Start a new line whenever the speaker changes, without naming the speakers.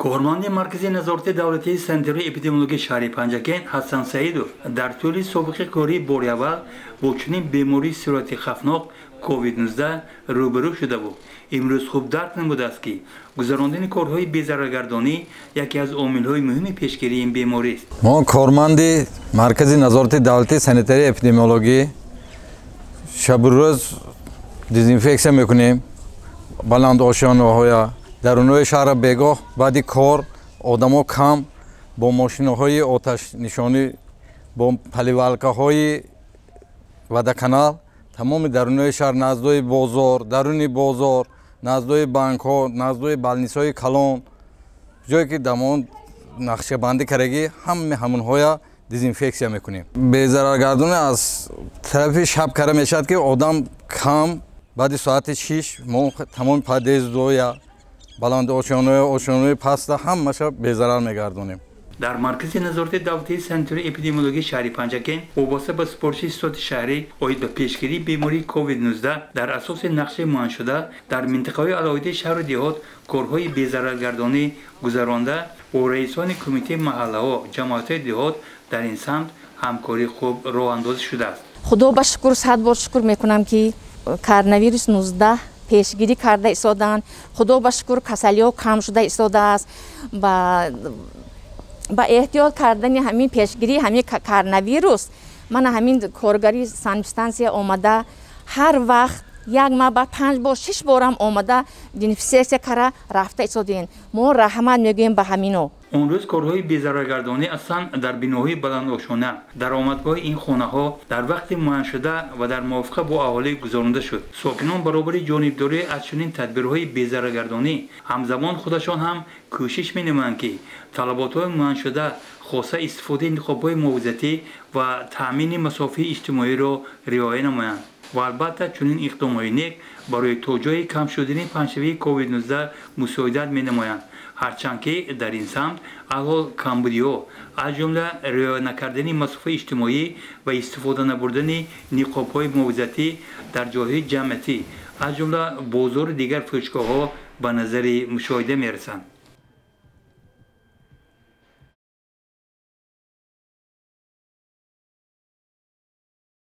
کارمند مرکز نظارت دولتی سنتر اپیدمیولوژی شهر پنجگین حسن سعیدو در طول سابق کاری بار اول با چنین بیماری صورت خطرناک کووید 19 روبرو شده بود. امروز خوب درک نموده است که گذراندن کارهای بی‌ضررگردانی یکی از عامل‌های مهم پیشگیری این بیماری است.
ما کارمند مرکز نظارت دولتی سنتر اپیدمیولوژی شب و روز دزینفکسیون میکنیم. بلند آشیانه‌های درونای شهر بگاه بعد کار آدم‌ها کم با ماشین‌های آتش نشانی با پلیوالکاهای ودکانال تمام درونای شهر نزدای بازار درونی بازار نزدای بانک‌ها نزدای بالنیس‌های کلان جایی که دمان نقشه بندی کردگی همون‌ها دزینفکسیون میکنیم. بی‌ضررگردانی از طرف شب کار میشد که آدم کم بعد ساعت 6 ما تمام پردیس دویا بلند آشیانه پست همه بی‌ضرر میگردونیم.
در مرکز نظارت دولتی سنتر اپیدمیولوژی شهر پنجگین وابسته به سپارش استاد شهری اوید به پیشگیری بیماری کووید 19 در اساس نقشه معین شده در منطقه‌های علایده شهر و دیهات کارهای بی‌ضررگردانی گذرانده و رئیسان کمیته محله و جماعت دیهات در این سمت همکاری خوب راه اندازی شده است.
خدا با شکر صد بار شکر میکنم که کرونا 19 پیشگیری کرده ایستادن. خدا با شکر کسلی‌ها کم شده ایستاده است. با احتیاط کردن همین پیشگیری همین کرونا من همین کارگری سانستانسیا آمده هر وقت یک ماه بعد 5 بار 6 بارم آمده دزینفکسیون کرده رفته ایستادین. ما رحمت میگیم به همینو.
اون روز کارهای بی‌ضررگردانی اصلا در بیناهای بلندآشانه در آمدگاه این خانه ها در وقت معین شده و در موافقه با اهالی گذرانده شد. ساکنان برابر جانبداری از چنین تدبیرهای بی‌ضررگردانی همزمان خودشان هم کوشش می‌نمایند که طلبات‌های معین شده خاصه استفاده نقاب‌های محافظتی و تامین مسافه اجتماعی را رعایت نمایند. و البته چنین اقدام‌های نیک برای توجیه کم شدن پنجشنبه کووید 19 مساعدت می‌نمایند. هرچند که در این سمت احوال کمبودی‌ها از جمله رعایت نکردن مسافه اجتماعی و استفاده نبردن نقاب‌های محافظتی در جاهای جمعیتی از جمله بازار دیگر فروشگاه‌ها به نظر مشاهده می‌رسند.